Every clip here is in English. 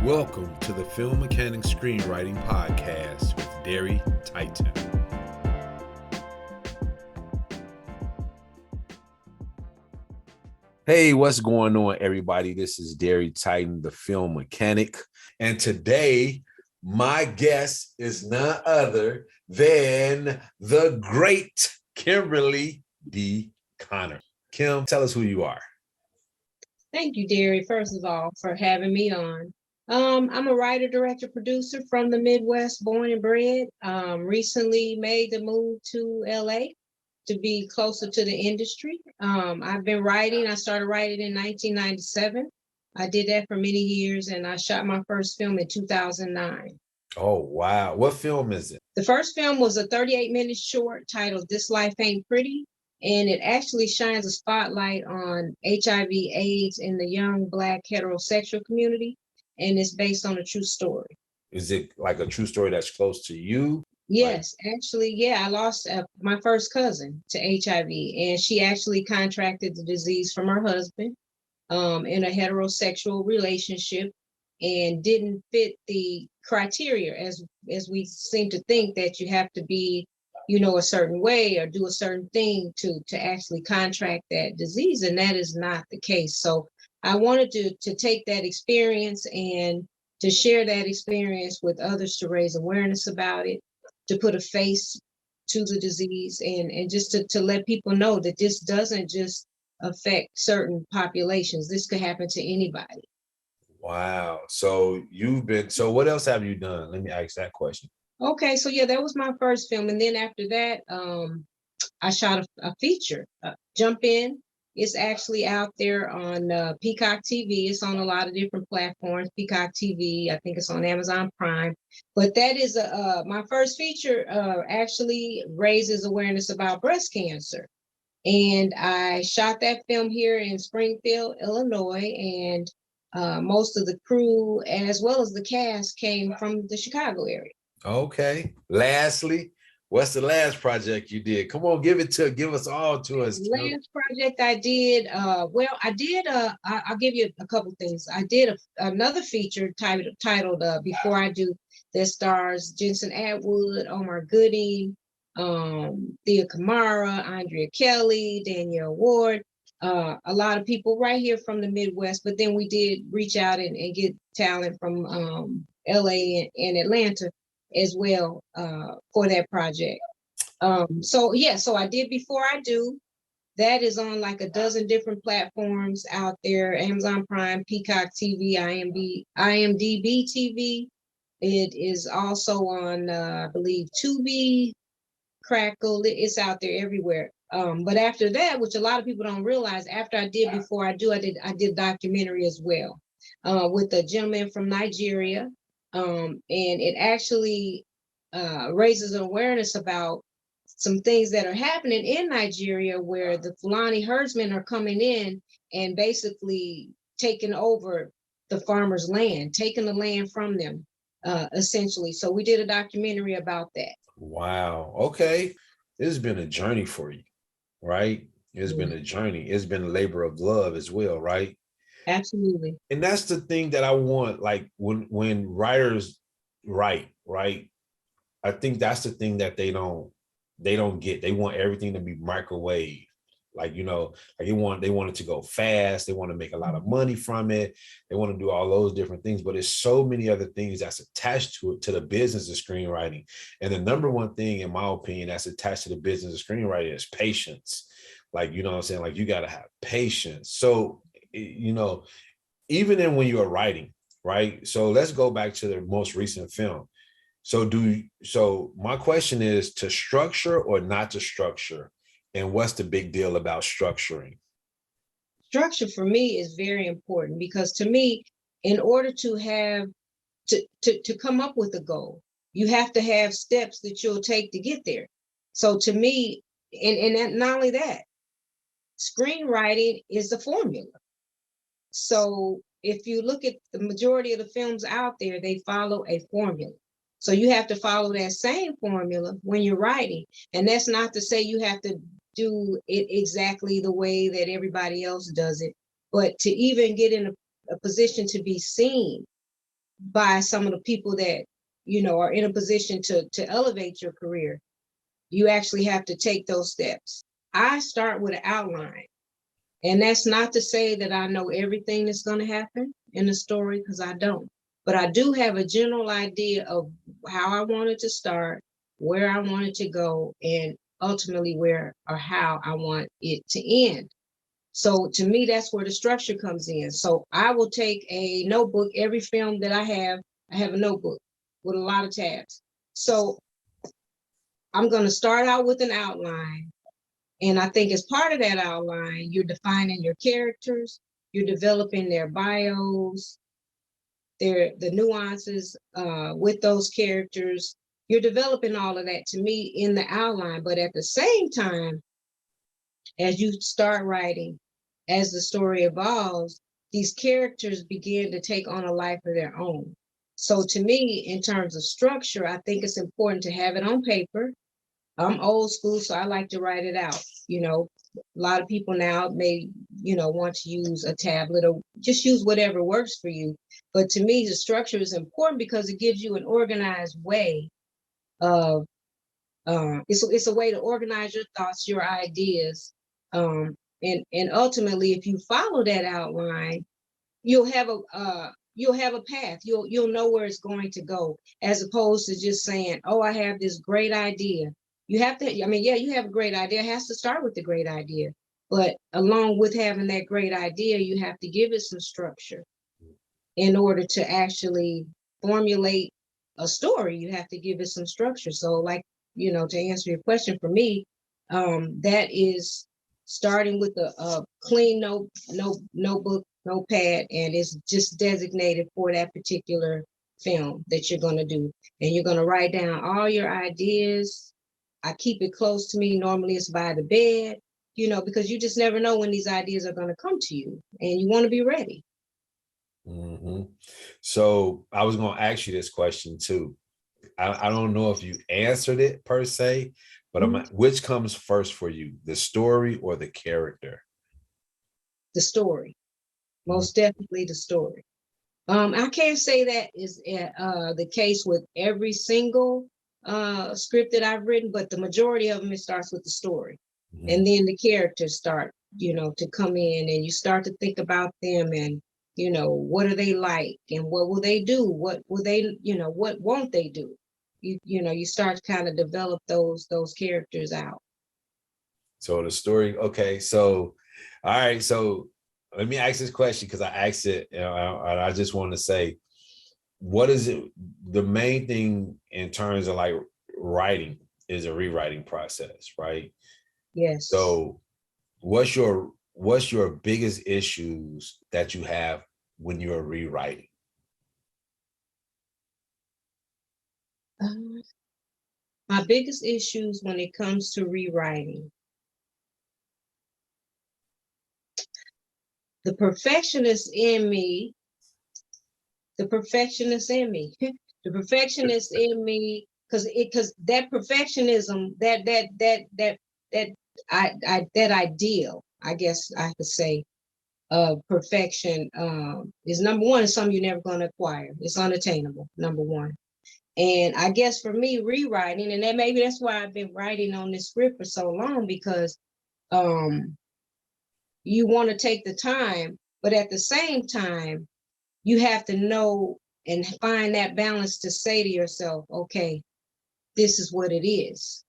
Welcome to the Film Mechanic Screenwriting Podcast with Derry Titan. Hey, what's going on, everybody? This is Derry Titan, the Film Mechanic. And today, my guest is none other than the great Kimberly D Conner. Kim, tell us who you are. Thank you, Derry, first of all, for having me on. I'm a writer, director, producer from the Midwest, born and bred. Recently made the move to LA to be closer to the industry. I've been writing. I started writing in 1997. I did that for many years, and I shot my first film in 2009. Oh, wow. What film is it? The first film was a 38-minute short titled This Life Ain't Pretty, and it actually shines a spotlight on HIV/AIDS in the young Black heterosexual community, and it's based on a true story. Is it like a true story that's close to you? Yes, actually, yeah, I lost my first cousin to HIV, and she actually contracted the disease from her husband in a heterosexual relationship and didn't fit the criteria as we seem to think that you have to be, a certain way or do a certain thing to actually contract that disease, and that is not the case. So I wanted to take that experience and to share that experience with others, to raise awareness about it, to put a face to the disease, and just to let people know that this doesn't just affect certain populations. This could happen to anybody. Wow. So what else have you done? Let me ask that question. Okay, so yeah, that was my first film. And then after that, I shot a feature, Jump In. It's actually out there on Peacock TV. It's on a lot of different platforms. Peacock TV, I think it's on Amazon Prime. But that is my first feature. Actually raises awareness about breast cancer, and I shot that film here in Springfield, Illinois, and most of the crew as well as the cast came from the Chicago area. Okay. Lastly, what's the last project you did? Come on, give us all to us. Last project I did, I'll give you a couple things. I did another feature titled Before I Do, that stars Jensen Atwood, Omar Gooding, Thea Kamara, Andrea Kelly, Danielle Ward, a lot of people right here from the Midwest, but then we did reach out and get talent from LA and Atlanta as well for that project. So I did Before I Do. That is on like a dozen different platforms out there: Amazon Prime, Peacock TV, IMDb TV. It is also on, I believe, Tubi, Crackle. It's out there everywhere. But after that, which a lot of people don't realize, after I did Before I Do, I did a documentary as well with a gentleman from Nigeria. And it actually raises awareness about some things that are happening in Nigeria, where the Fulani herdsmen are coming in and basically taking over the farmers' land, taking the land from them, essentially. So we did a documentary about that. Wow. Okay. This has been a journey for you, right? It's been a journey. It's been a labor of love as well, right? Absolutely. And that's the thing that I want, like when writers write, right? I think that's the thing that they don't get. They want everything to be microwave. Like, they want it to go fast. They want to make a lot of money from it. They want to do all those different things, but there's so many other things that's attached to it, to the business of screenwriting. And the number one thing, in my opinion, that's attached to the business of screenwriting is patience. Like, you know what I'm saying? Like, you got to have patience. So, even when you're writing, right? So let's go back to the most recent film. So my question is, to structure or not to structure? And what's the big deal about structuring? Structure for me is very important, because to me, in order to have to come up with a goal, you have to have steps that you'll take to get there. So to me, and not only that, screenwriting is the formula. So if you look at the majority of the films out there, they follow a formula. So you have to follow that same formula when you're writing. And that's not to say you have to do it exactly the way that everybody else does it, but to even get in a position to be seen, by some of the people that, you know, are in a position to elevate your career. You actually have to take those steps. I start with an outline. And that's not to say that I know everything that's going to happen in the story, because I don't. But I do have a general idea of how I want it to start, where I want it to go, and ultimately where or how I want it to end. So to me, that's where the structure comes in. So I will take a notebook. Every film that I have a notebook with a lot of tabs. So I'm going to start out with an outline. And I think as part of that outline, you're defining your characters, you're developing their bios, the nuances with those characters. You're developing all of that to me in the outline. But at the same time, as you start writing, as the story evolves, these characters begin to take on a life of their own. So to me, in terms of structure, I think it's important to have it on paper. I'm old school, so I like to write it out. You know, a lot of people now may, you know, want to use a tablet or just use whatever works for you. But to me, the structure is important because it gives you an organized way of, it's a way to organize your thoughts, your ideas. And ultimately, if you follow that outline, you'll have a path. You'll know where it's going to go, as opposed to just saying, oh, I have this great idea. You have to, I mean, yeah, you have a great idea. It has to start with the great idea. But along with having that great idea, you have to give it some structure in order to actually formulate a story. You have to give it some structure. So like, you know, to answer your question, for me, that is starting with a clean notebook, notepad, and it's just designated for that particular film that you're going to do. And you're going to write down all your ideas. I keep it close to me. Normally it's by the bed, you know, because you just never know when these ideas are going to come to you, and you want to be ready. Mm-hmm. So I was going to ask you this question too. I don't know if you answered it per se, but which comes first for you, the story or the character? The story, most definitely the story. I can't say that is the case with every single script that I've written, but the majority of them, it starts with the story. Mm-hmm. And then the characters start, you know, to come in, and you start to think about them, and, you know, what are they like, and what will they do? What will they, you know, what won't they do? You know, you start to kind of develop those characters out. So the story, okay. So, all right. So let me ask this question, because I asked it, and I just want to say, what is it? The main thing in terms of like writing is a rewriting process, right? Yes. So what's your biggest issues that you have when you're rewriting? My biggest issues when it comes to rewriting, the perfectionist in me, the perfectionist in me, because that perfectionism, that ideal, I guess I could say, of perfection is number one, is something you're never going to acquire. It's unattainable, number one. And I guess for me, rewriting, and then maybe that's why I've been writing on this script for so long, because you want to take the time, but at the same time, you have to know and find that balance to say to yourself, okay, this is what it is.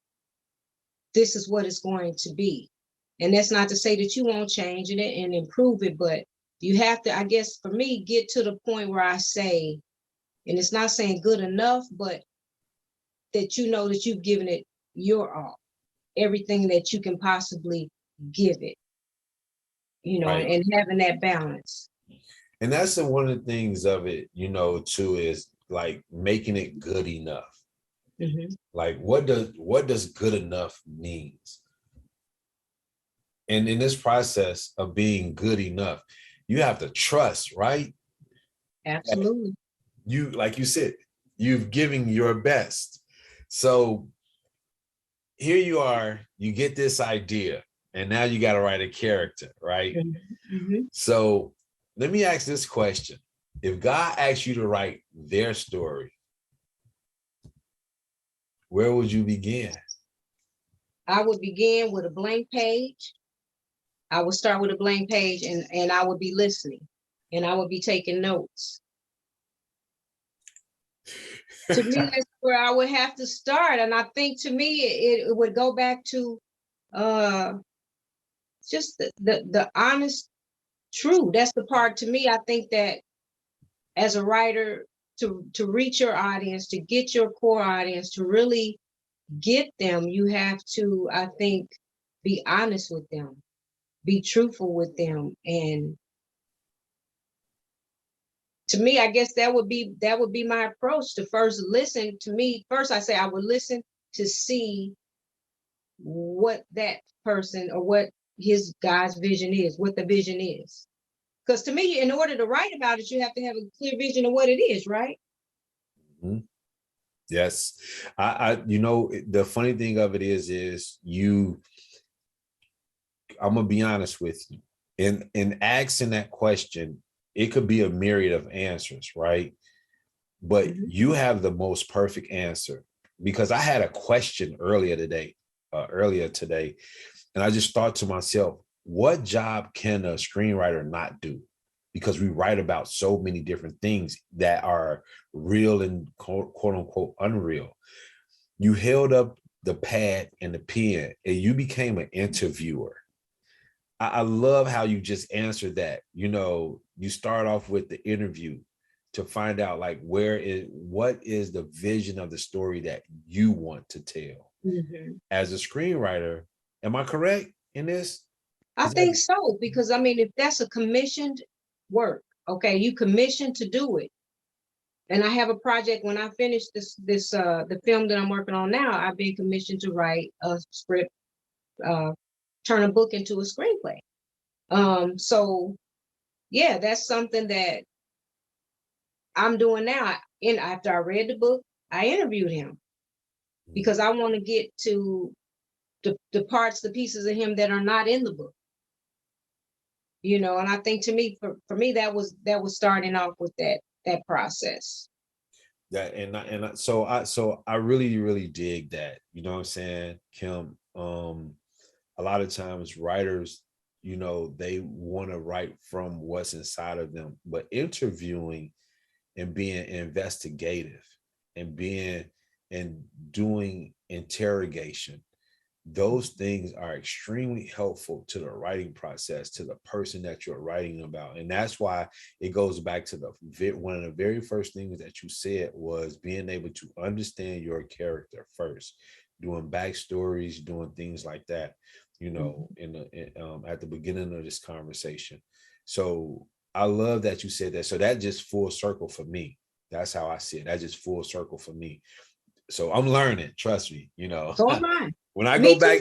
This is what it's going to be. And that's not to say that you won't change it and improve it, but you have to, I guess for me, get to the point where I say, and it's not saying good enough, but that you know that you've given it your all, everything that you can possibly give it, you know, right. And having that balance. And that's one of the things of it, you know, too, is like making it good enough. Mm-hmm. Like what does good enough means? And in this process of being good enough, you have to trust, right? Absolutely. You, like you said, you've given your best. So here you are, you get this idea, and now you got to write a character, right? Mm-hmm. So let me ask this question. If God asked you to write their story, where would you begin? I would begin with a blank page. I would start with a blank page, and I would be listening, and I would be taking notes. To me, that's where I would have to start. And I think to me, it would go back to just the honest truth. That's the part to me. I think that as a writer, to reach your audience, to get your core audience, to really get them, you have to, I think, be honest with them, be truthful with them. And to me, I guess that would be my approach, to first listen. To me, first I say I would listen to see what that person, or what his God's vision is, what the vision is. Because to me, in order to write about it, you have to have a clear vision of what it is, right? Mm-hmm. Yes. You know, the funny thing of it is I'm gonna be honest with you. In asking that question, it could be a myriad of answers, right? But you have the most perfect answer, because I had a question earlier today, and I just thought to myself, what job can a screenwriter not do? Because we write about so many different things that are real and quote unquote unreal. You held up the pad and the pen, and you became an interviewer. I love how you just answered that. You know, you start off with the interview to find out like what is the vision of the story that you want to tell. As a screenwriter, am I correct in this? I think so, because I mean, if that's a commissioned work, okay, you commissioned to do it. And I have a project, when I finish the film that I'm working on now, I've been commissioned to write a script, turn a book into a screenplay. So yeah, that's something that I'm doing now. And after I read the book, I interviewed him, because I want to get to the parts, the pieces of him that are not in the book. You know, and I think to me, for me, that was starting off with that process. So I really dig that. You know what I'm saying, Kim? A lot of times writers, you know, they want to write from what's inside of them, but interviewing and being investigative and doing interrogation, those things are extremely helpful to the writing process, to the person that you're writing about. And that's why it goes back to one of the very first things that you said was being able to understand your character first, doing backstories, doing things like that, you know, at the beginning of this conversation. So I love that you said that. So that just full circle for me. That's how I see it. That just full circle for me. So I'm learning, trust me, you know. So am I. When I go back,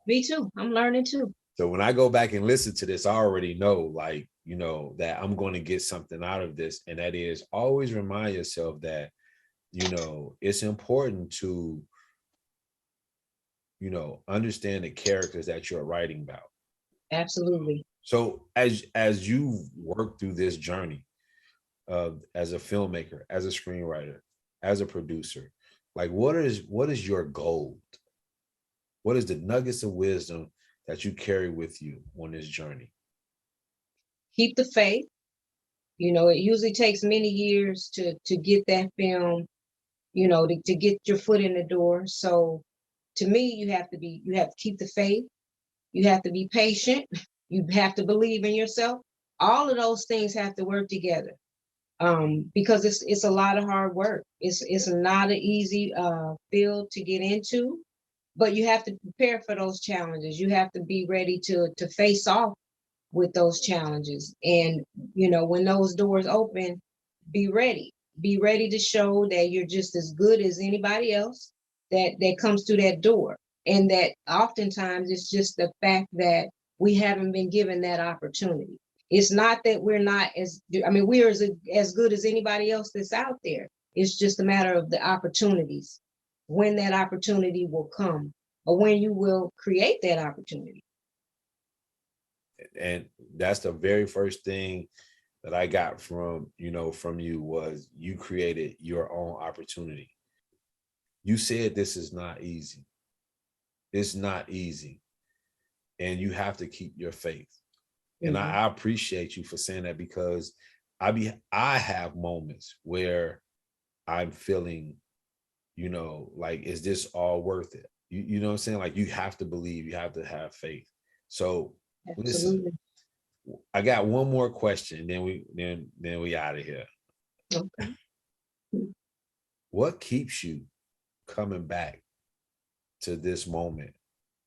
me too. I'm learning too. So when I go back and listen to this, I already know, like, you know, that I'm going to get something out of this. And that is, always remind yourself that, you know, it's important to, you know, understand the characters that you're writing about. Absolutely. So as you work through this journey, as a filmmaker, as a screenwriter, as a producer, like what is your goal? What is the nuggets of wisdom that you carry with you on this journey? Keep the faith. You know, it usually takes many years to get that film, you know, to get your foot in the door. So to me, you have to keep the faith. You have to be patient. You have to believe in yourself. All of those things have to work together. Because it's a lot of hard work. It's not an easy field to get into, but you have to prepare for those challenges. You have to be ready to face off with those challenges. And you know, when those doors open, be ready. Be ready to show that you're just as good as anybody else that comes through that door. And that oftentimes it's just the fact that we haven't been given that opportunity. It's not that we're not we're as good as anybody else that's out there. It's just a matter of the opportunities, when that opportunity will come, or when you will create that opportunity. And that's the very first thing that I got from, from you was you created your own opportunity. You said this is not easy. It's not easy. And you have to keep your faith. And Mhm. I appreciate you for saying that, because I have moments where I'm feeling, like, is this all worth it? You know what I'm saying? Like, you have to believe, you have to have faith. So listen, Absolutely. I got one more question, then we out of here. Okay. What keeps you coming back to this moment,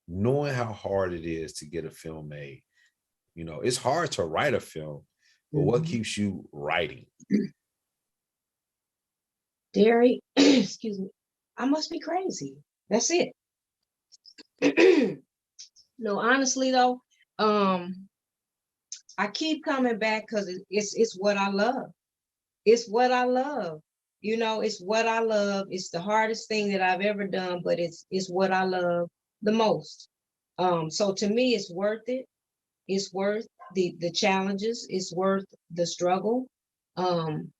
knowing how hard it is to get a film made? It's hard to write a film, but what Mhm. keeps you writing? Derry, excuse me. I must be crazy. That's it. No, honestly though, I keep coming back because it's what I love. It's what I love. It's what I love. It's the hardest thing that I've ever done, but it's what I love the most. So to me, it's worth it. It's worth the challenges. It's worth the struggle. Um,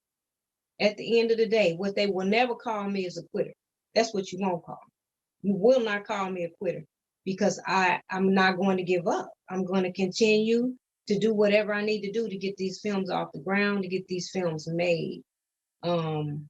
at the end of the day, what they will never call me is a quitter. That's what you won't call me. You will not call me a quitter, because I'm not going to give up. I'm going to continue to do whatever I need to do to get these films off the ground, to get these films made. Um,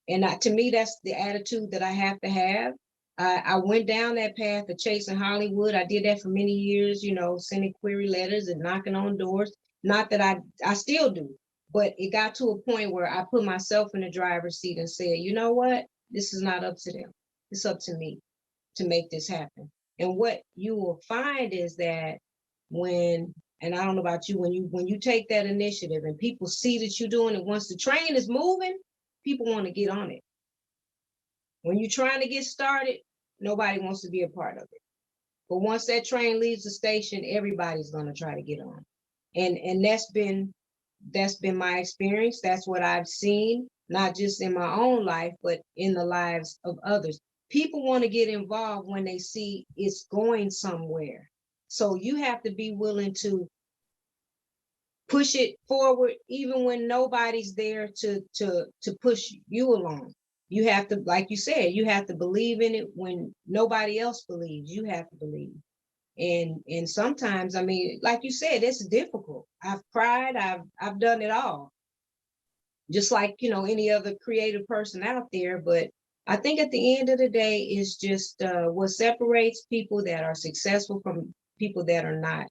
to me, that's the attitude that I have to have. I went down that path of chasing Hollywood. I did that for many years, sending query letters and knocking on doors. Not that I still do, but it got to a point where I put myself in the driver's seat and said, you know what? This is not up to them. It's up to me to make this happen. And what you will find is that and I don't know about you, when you take that initiative and people see that you're doing it, once the train is moving, people want to get on it. When you're trying to get started, nobody wants to be a part of it. But once that train leaves the station, everybody's going to try to get on. And that's been my experience. That's what I've seen, not just in my own life, but in the lives of others. People want to get involved when they see it's going somewhere. So you have to be willing to push it forward, even when nobody's there to push you along. You have to, like you said, you have to believe in it when nobody else believes. You have to believe. And sometimes, I mean, like you said, it's difficult. I've cried, I've done it all, just like any other creative person out there. But I think at the end of the day, it's just what separates people that are successful from people that are not.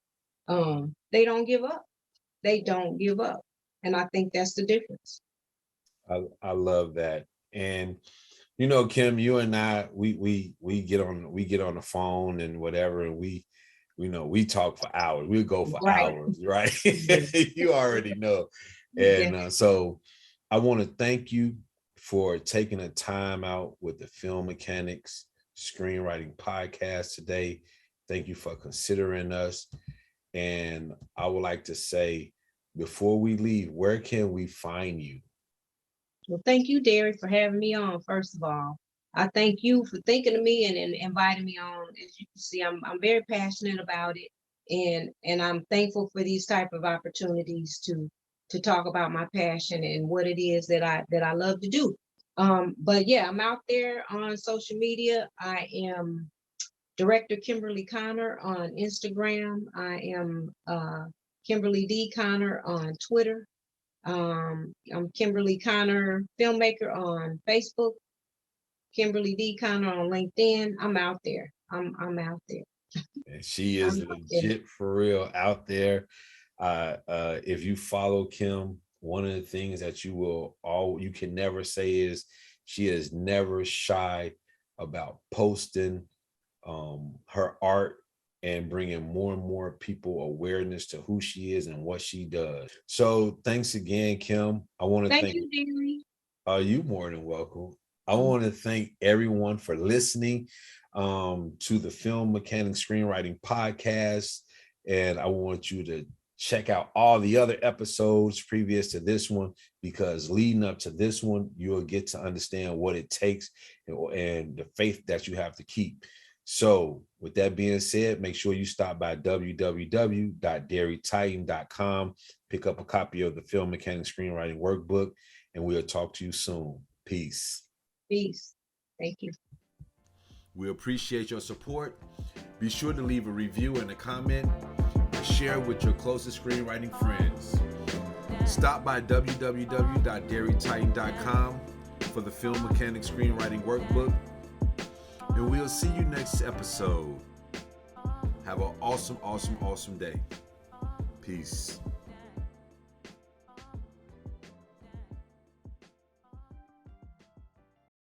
They don't give up. They don't give up. And I think that's the difference. I love that. And Kim, you and I, we get on the phone and whatever, and we talk for hours. We go for Right. hours, right? Yeah. You already know. Yeah. And so I want to thank you for taking the time out with the Film Mechanics Screenwriting Podcast today. Thank you for considering us. And I would like to say, before we leave, where can we find you? Well, thank you, Derek, for having me on, first of all. I thank you for thinking of me and inviting me on. As you can see, I'm very passionate about it. And I'm thankful for these type of opportunities to talk about my passion and what it is that I love to do. But yeah, I'm out there on social media. I am Director Kimberly Conner on Instagram. I am Kimberly D Conner on Twitter. I'm Kimberly Conner, filmmaker on Facebook. Kimberly D Conner on LinkedIn. I'm out there. I'm out there. And she I'm is out there. legit for real out there. If you follow Kim, one of the things that you can never say is she is never shy about posting her art and bringing more and more people awareness to who she is and what she does. So thanks again, Kim. I want to Thank thank you, Deary. you more than welcome. I want to thank everyone for listening to the Film Mechanics Screenwriting Podcast. And I want you to check out all the other episodes previous to this one, because leading up to this one, you'll get to understand what it takes and the faith that you have to keep. So With that being said, make sure you stop by www.dairytitan.com, pick up a copy of the Film Mechanics Screenwriting Workbook, and we'll talk to you soon. Peace. Peace. Thank you. We appreciate your support. Be sure to leave a review and a comment and share with your closest screenwriting friends. Stop by www.dairytitan.com for the Film Mechanics Screenwriting Workbook. And we'll see you next episode. Have an awesome, awesome, awesome day. Peace.